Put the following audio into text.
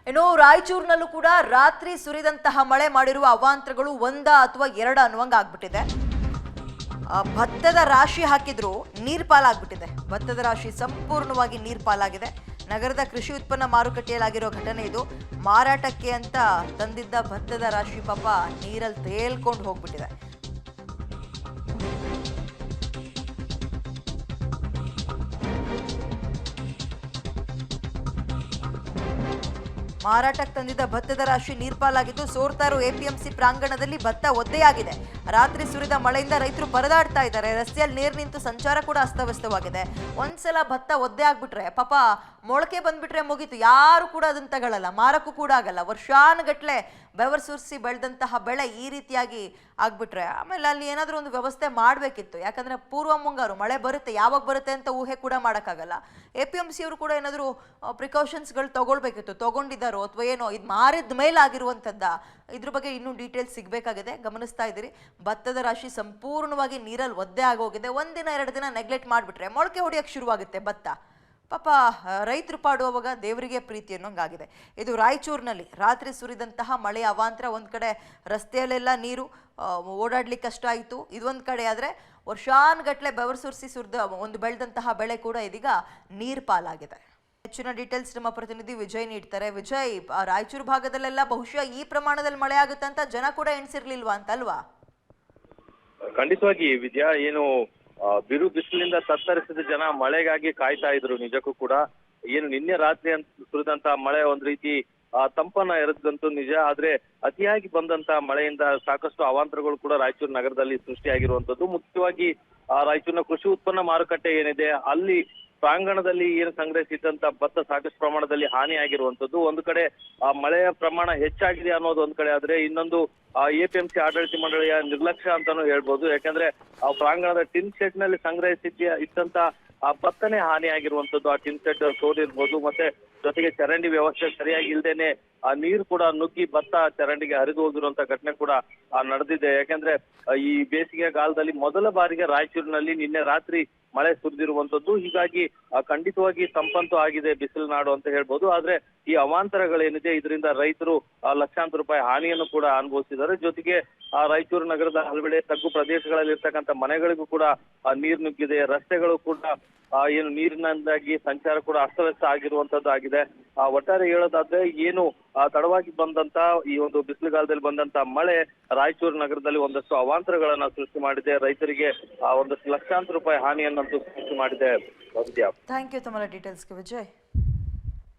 ಇನ್ನು ರಾಯಚೂರಿನಲ್ಲೂ ಕೂಡ ರಾತ್ರಿ ಸುರಿದಂತಹ ಮಳೆ ಮಾಡಿರುವ ಅವಾಂತರಗಳು ಒಂದ ಅಥವಾ ಎರಡ ಅನ್ನುವಂಗ ಆಗ್ಬಿಟ್ಟಿದೆ. ಭತ್ತದ ರಾಶಿ ಹಾಕಿದ್ರು ನೀರ್ ಪಾಲಾಗ್ಬಿಟ್ಟಿದೆ. ಭತ್ತದ ರಾಶಿ ಸಂಪೂರ್ಣವಾಗಿ ನೀರ್ ಪಾಲಾಗಿದೆ. ನಗರದ ಕೃಷಿ ಉತ್ಪನ್ನ ಮಾರುಕಟ್ಟೆಯಲ್ಲಾಗಿರೋ ಘಟನೆ ಇದು. ಮಾರಾಟಕ್ಕೆ ಅಂತ ತಂದಿದ್ದ ಭತ್ತದ ರಾಶಿ ಪಾಪ ನೀರಲ್ಲಿ ತೇಲ್ಕೊಂಡು ಹೋಗ್ಬಿಟ್ಟಿದೆ. ಮಾರಾಟಕ್ಕೆ ತಂದಿದ್ದ ಭತ್ತದ ರಾಶಿ ನೀರ್ಪಾಲಾಗಿದ್ದು ಸೋರ್ತಾ ಇರೋ ಎಪಿಎಂಸಿ ಪ್ರಾಂಗಣದಲ್ಲಿ ಭತ್ತ ಒದ್ದೆಯಾಗಿದೆ. ರಾತ್ರಿ ಸುರಿದ ಮಳೆಯಿಂದ ರೈತರು ಪರದಾಡ್ತಾ ಇದ್ದಾರೆ. ರಸ್ತೆಯಲ್ಲಿ ನೀರು ನಿಂತು ಸಂಚಾರ ಕೂಡ ಅಸ್ತವ್ಯಸ್ತವಾಗಿದೆ. ಒಂದ್ಸಲ ಭತ್ತ ಒದ್ದೆ ಆಗ್ಬಿಟ್ರೆ ಪಾಪ ಮೊಳಕೆ ಬಂದ್ಬಿಟ್ರೆ ಮುಗೀತು. ಯಾರು ಕೂಡ ಅದನ್ನ ತಗೊಳ್ಳಲ್ಲ, ಮಾರಕ್ಕೂ ಕೂಡ ಆಗಲ್ಲ. ವರ್ಷಾನುಗಟ್ಲೆ ಬೆವರು ಸುರಿಸಿ ಬೆಳೆದಂತಹ ಬೆಳೆ ಈ ರೀತಿಯಾಗಿ ಆಗ್ಬಿಟ್ರೆ ಆಮೇಲೆ ಅಲ್ಲಿ ಏನಾದರೂ ಒಂದು ವ್ಯವಸ್ಥೆ ಮಾಡಬೇಕಿತ್ತು. ಯಾಕಂದ್ರೆ ಪೂರ್ವ ಮುಂಗಾರು ಮಳೆ ಬರುತ್ತೆ, ಯಾವಾಗ ಬರುತ್ತೆ ಅಂತ ಊಹೆ ಕೂಡ ಮಾಡೋಕ್ಕಾಗಲ್ಲ. APMC ಅವರು ಕೂಡ ಏನಾದರೂ ಪ್ರಿಕಾಷನ್ಸ್ಗಳು ತಗೊಳ್ಬೇಕಿತ್ತು. ತಗೊಂಡಿದ್ದಾರೋ ಅಥವಾ ಏನೋ ಇದು ಮಾರಿದ ಮೇಲೆ ಆಗಿರುವಂಥದ್ದ, ಇದ್ರ ಬಗ್ಗೆ ಇನ್ನೂ ಡೀಟೇಲ್ಸ್ ಸಿಗಬೇಕಾಗಿದೆ. ಗಮನಿಸ್ತಾ ಇದ್ದೀರಿ, ಭತ್ತದ ರಾಶಿ ಸಂಪೂರ್ಣವಾಗಿ ನೀರಲ್ಲಿ ಒದ್ದೆ ಆಗೋಗಿದೆ. ಒಂದಿನ ಎರಡು ದಿನ ನೆಗ್ಲೆಕ್ಟ್ ಮಾಡಿಬಿಟ್ರೆ ಮೊಳಕೆ ಹೊಡೆಯೋಕ್ಕೆ ಶುರುವಾಗುತ್ತೆ ಭತ್ತ. ಪಾಪ ರೈತರು ಪಾಡುವಾಗ ದೇವರಿಗೆ ಪ್ರೀತಿ ಅನ್ನೋಂಗಾಗಿದೆ. ಇದು ರಾಯಚೂರಿನಲ್ಲಿ ರಾತ್ರಿ ಸುರಿದಂತಹ ಮಳೆಯ ಅವಾಂತರ. ಒಂದು ಕಡೆ ರಸ್ತೆಯಲ್ಲೆಲ್ಲ ನೀರು, ಓಡಾಡ್ಲಿಕ್ಕೆ ಕಷ್ಟ ಆಯಿತು. ಇದೊಂದು ಕಡೆ ಆದರೆ ವರ್ಷಾನುಗಟ್ಲೆ ಬೆವರು ಸುರಿಸಿ ಒಂದು ಬೆಳೆದಂತಹ ಬೆಳೆ ಕೂಡ ಇದೀಗ ನೀರು ಪಾಲಾಗಿದೆ. ಹೆಚ್ಚಿನ ಡೀಟೇಲ್ಸ್ ನಮ್ಮ ಪ್ರತಿನಿಧಿ ವಿಜಯ್ ನೀಡ್ತಾರೆ. ವಿಜಯ್, ರಾಯಚೂರು ಭಾಗದಲ್ಲೆಲ್ಲ ಬಹುಶಃ ಈ ಪ್ರಮಾಣದಲ್ಲಿ ಮಳೆ ಆಗುತ್ತೆ ಅಂತ ಜನ ಕೂಡ ಎಣಿಸಿರ್ಲಿಲ್ವಾ ಅಂತಲ್ವಾ? ಖಂಡಿತವಾಗಿ ವಿದ್ಯಾ, ಏನು ಬಿರು ಬಿಸಿಲಿಂದ ತತ್ತರಿಸಿದ ಜನ ಮಳೆಗಾಗಿ ಕಾಯ್ತಾ ಇದ್ರು. ನಿಜಕ್ಕೂ ಕೂಡ ಏನು ನಿನ್ನೆ ರಾತ್ರಿ ಅಂತ ಸುರಿದಂತ ಮಳೆ ಒಂದ್ ರೀತಿ ತಂಪನ್ನ ಎರೆದಂತೂ ನಿಜ. ಆದ್ರೆ ಅತಿಯಾಗಿ ಬಂದಂತ ಮಳೆಯಿಂದ ಸಾಕಷ್ಟು ಅವಾಂತರಗಳು ಕೂಡ ರಾಯಚೂರು ನಗರದಲ್ಲಿ ಸೃಷ್ಟಿಯಾಗಿರುವಂತದ್ದು. ಮುಖ್ಯವಾಗಿ ರಾಯಚೂರಿನ ಕೃಷಿ ಉತ್ಪನ್ನ ಮಾರುಕಟ್ಟೆ ಏನಿದೆ ಅಲ್ಲಿ ಪ್ರಾಂಗಣದಲ್ಲಿ ಏನು ಸಂಗ್ರಹಿಸಿದಂತ ಭತ್ತ ಸಾಕಷ್ಟು ಪ್ರಮಾಣದಲ್ಲಿ ಹಾನಿಯಾಗಿರುವಂತದ್ದು. ಒಂದು ಕಡೆ ಮಳೆಯ ಪ್ರಮಾಣ ಹೆಚ್ಚಾಗಿದೆ ಅನ್ನೋದು ಒಂದ್ ಕಡೆ ಆದ್ರೆ, ಇನ್ನೊಂದು APMC ಆಡಳಿತ ಮಂಡಳಿಯ ನಿರ್ಲಕ್ಷ್ಯ ಅಂತಾನು ಹೇಳ್ಬೋದು. ಯಾಕಂದ್ರೆ ಆ ಪ್ರಾಂಗಣದ ಟಿನ್ ಶೆಡ್ ನಲ್ಲಿ ಇತ್ತಂತ ಆ ಭತ್ತನೇ ಹಾನಿಯಾಗಿರುವಂತದ್ದು. ಆ ಟಿನ್ ಶೆಡ್ ಸೋದಿರ್ಬೋದು, ಮತ್ತೆ ಜೊತೆಗೆ ಚರಂಡಿ ವ್ಯವಸ್ಥೆ ಸರಿಯಾಗಿ ಇಲ್ದೇನೆ ಆ ನೀರು ಕೂಡ ನುಗ್ಗಿ ಭತ್ತ ಚರಂಡಿಗೆ ಹರಿದು ಹೋಗಿರುವಂತ ಘಟನೆ ಕೂಡ ನಡೆದಿದೆ. ಯಾಕಂದ್ರೆ ಈ ಬೇಸಿಗೆ ಕಾಲದಲ್ಲಿ ಮೊದಲ ಬಾರಿಗೆ ರಾಯಚೂರಿನಲ್ಲಿ ನಿನ್ನೆ ರಾತ್ರಿ ಮಳೆ ಸುರಿದಿರುವಂತದ್ದು. ಹೀಗಾಗಿ ಖಂಡಿತವಾಗಿ ಸಂಪಂತು ಆಗಿದೆ ಬಿಸಿಲು ನಾಡು ಅಂತ ಹೇಳ್ಬೋದು. ಆದ್ರೆ ಈ ಅವಾಂತರಗಳೇನಿದೆ ಇದರಿಂದ ರೈತರು ಲಕ್ಷಾಂತರ ರೂಪಾಯಿ ಹಾನಿಯನ್ನು ಕೂಡ ಅನುಭವಿಸಿದ್ದಾರೆ. ಜೊತೆಗೆ ರಾಯಚೂರು ನಗರದ ಹಲವೆಡೆ ತಗ್ಗು ಪ್ರದೇಶಗಳಲ್ಲಿ ಇರ್ತಕ್ಕಂಥ ಮನೆಗಳಿಗೂ ಕೂಡ ನೀರು ನುಗ್ಗಿದೆ. ರಸ್ತೆಗಳು ಕೂಡ ಏನು ನೀರಿನಿಂದಾಗಿ ಸಂಚಾರ ಕೂಡ ಅಸ್ತವ್ಯಸ್ತ ಆಗಿರುವಂತದ್ದು ಆಗಿದೆ. ಒಟ್ಟಾರೆ ಹೇಳೋದಾದ್ರೆ ಏನು ತಡವಾಗಿ ಬಂದಂತ ಈ ಒಂದು ಬಿಸಿಲುಗಾಲದಲ್ಲಿ ಬಂದಂತ ಮಳೆ ರಾಯಚೂರು ನಗರದಲ್ಲಿ ಒಂದಷ್ಟು ಅವಾಂತರಗಳನ್ನ ಸೃಷ್ಟಿ ಮಾಡಿದೆ. ರೈತರಿಗೆ ಒಂದಷ್ಟು ಲಕ್ಷಾಂತರ ರೂಪಾಯಿ ಹಾನಿಯನ್ನಂತೂ ಸೃಷ್ಟಿ ಮಾಡಿದೆ. ಥ್ಯಾಂಕ್ ಯು ತಮ್ಮ ಡೀಟೇಲ್ಸ್ಗೆ ವಿಜಯ್.